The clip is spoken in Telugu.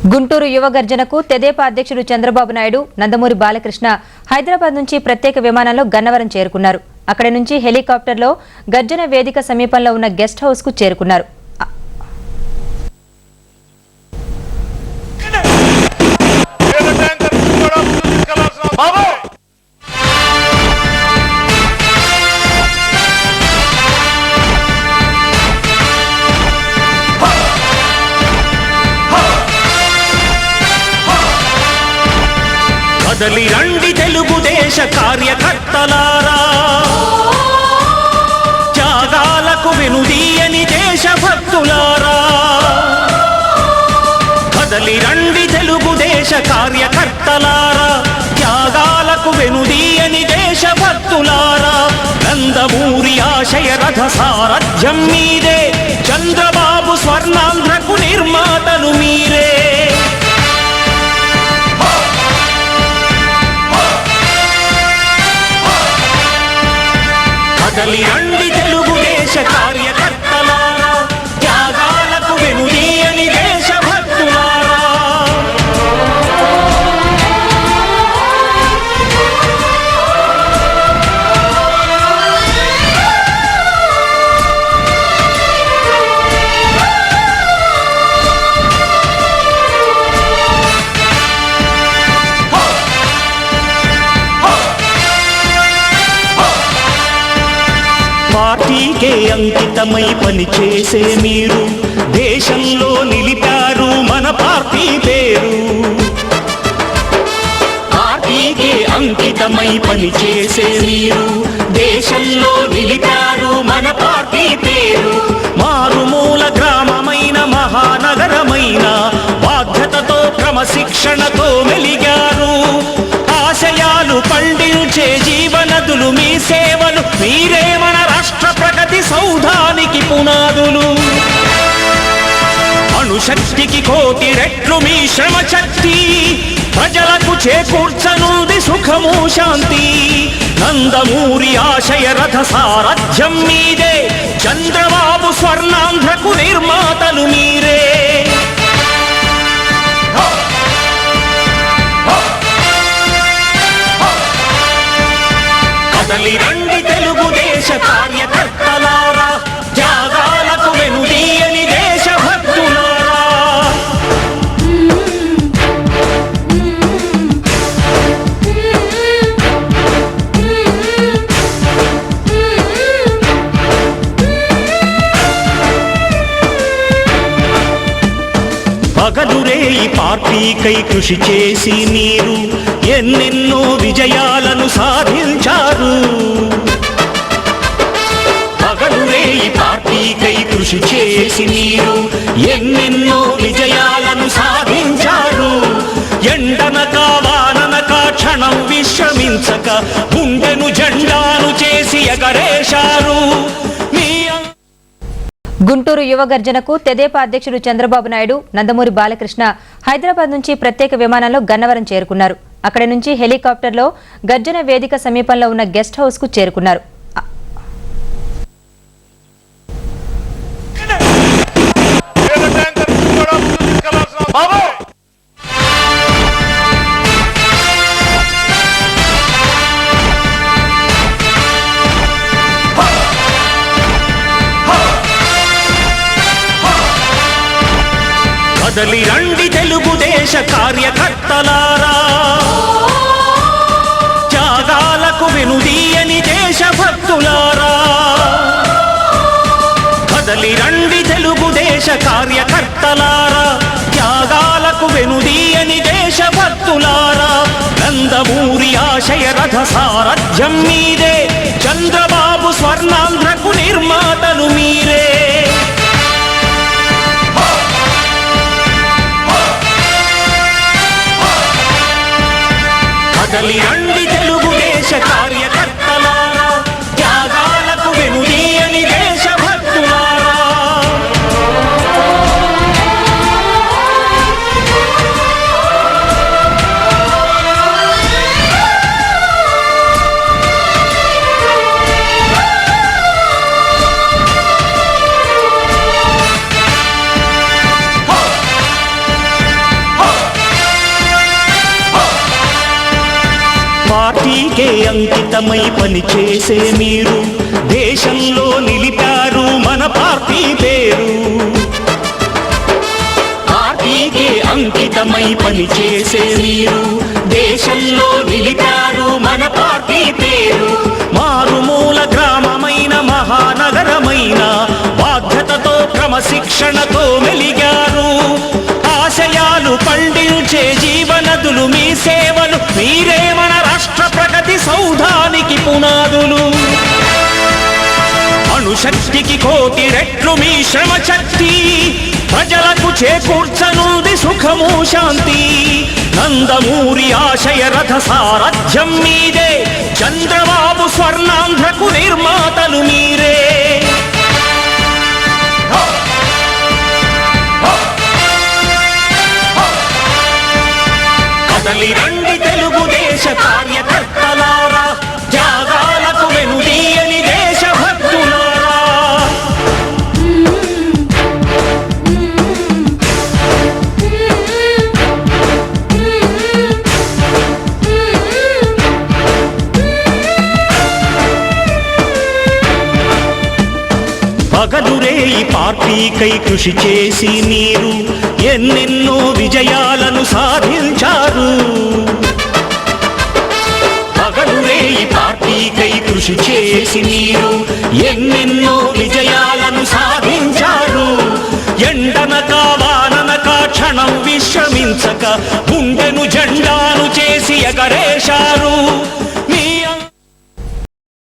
గుంటూరు యువ గర్జనకు తెదేపా అధ్యక్షుడు చంద్రబాబు నాయుడు, నందమూరి బాలకృష్ణ హైదరాబాద్ నుంచి ప్రత్యేక విమానంలో గన్నవరం చేరుకున్నారు. అక్కడి నుంచి హెలికాప్టర్లో గర్జన వేదిక సమీపంలో ఉన్న గెస్ట్ హౌస్ కు చేరుకున్నారు. కదలి రండి తెలుగుదేశ కార్యకర్తలారా, త్యాగాలకు వెనుదీయని దేశభక్తులారా. కదలి రండి తెలుగుదేశ కార్యకర్తలారా, త్యాగాలకు వెనుదీయని దేశభక్తులారా. నందమూరి ఆశయ రథ సారథ్యం మీదే, చంద్రబాబు స్వర్ణాంధ్రకు నిర్మాతలు మీరే. కదలి రండి తెలుగుదేశ కార్యకర్తలారా, త్యాగాలకు వెనుదీయని దేశభక్తులారా. పార్టీకే అంకితమై పనిచేసే మీరు దేశంలో నిలిపారు మన పార్టీ పేరు. పార్టీకే అంకితమై పనిచేసే మీరు దేశంలో నిలిపారు మన పార్టీ పేరు. మారుమూల గ్రామమైన మహానగరమైన బాధ్యతతో క్రమశిక్షణతో మెలిగారు. ఆశయాలు పండించే జీవనదులు మీ సేవలు, మీరే మన రాష్ట్ర ప్రగతి సౌధానికి పునాదులు. అణుశక్తికి కోటి రెట్లు మీ శ్రమ శక్తి, ప్రజలకు చేకూర్చనుంది సుఖము శాంతి. నందమూరి ఆశయ రథ సారథ్యం మీదే, చంద్రబాబు స్వర్ణాంధ్రకు నిర్మాతలు మీరే. కదలి రండి తెలుగుదేశ కార్యకర్తలారా, త్యాగాలకు వెనుదీయని దేశభక్తులారా. పగలురేయి పార్టీకై కృషి చేసి మీరు ఎన్నెన్నో విజయాలను సాధించారు. పగలురేయి పార్టీకై కృషి చేసి మీరు ఎన్నెన్నో విజయాలను సాధించారు. ఎండనక వాననక క్షణం విశ్రమించక గుండెను జెండాను చేసి ఎగరేశారు. గుంటూరు యువ గర్జనకు తెదేపా అధ్యక్షుడు చంద్రబాబు నాయుడు, నందమూరి బాలకృష్ణ హైదరాబాద్ నుంచి ప్రత్యేక విమానంలో గన్నవరం చేరుకున్నారు. అక్కడి నుంచి హెలికాప్టర్లో గర్జన వేదిక సమీపంలో ఉన్న గెస్ట్ హౌస్ కు చేరుకున్నారు. కదలి రండి తెలుగుదేశ కార్యకర్తలారా, త్యాగాలకు వెనుదీయని దేశభక్తులారా. కదలి రండి తెలుగుదేశ కార్యకర్తలారా, త్యాగాలకు వెనుదీయని దేశభక్తులారా. నందమూరి ఆశయ రథ సారథ్యం మీదే, చంద్రబాబు స్వర్ణాంధ్రకు నిర్మాతలు మీరే. కదలి రండి తెలుగుదేశ కార్యకర్తలారా, త్యాగాలకు వెనుదీయని దేశభక్తులారా. పార్టీకే అంకితమై పనిచేసే మీరు దేశంలో నిలిపారు మన పార్టీ పేరు. పార్టీకే అంకితమై పనిచేసే మీరు దేశంలో నిలిపారు మన పార్టీ పేరు. మారుమూల గ్రామమైన మహానగరమైన బాధ్యతతో క్రమశిక్షణతో మెలిగారు. ఆశయాలు పండించే జీవనదులు మీ సేవలు, మీరే మన రాష్ట్ర ప్రగతి సౌధానికి పునాదులు. అణుశక్తికి కోటి రెట్లు మీ శ్రమ శక్తి, ప్రజలకు చేకూర్చనుంది సుఖము శాంతి. నందమూరి ఆశయ రథ సారథ్యం మీదే, చంద్రబాబు స్వర్ణాంధ్రకు నిర్మాతలు మీరే. కదలి రండి తెలుగుదేశ కార్యకర్తలారా, త్యాగాలకు వెనుదీయని దేశభక్తులారా. పగలురే ఈ పార్టీకై కృషి చేసి మీరు ఎన్నెన్నో విజయాలను సాధించారు. పగలురే ఈ పార్టీకై కృషి చేసి మీరు ఎన్నెన్నో విజయాలను సాధించారు. ఎండనక వాననక క్షణం విశ్రమించక గుండెను జెండాను చేసి ఎగరేశారు.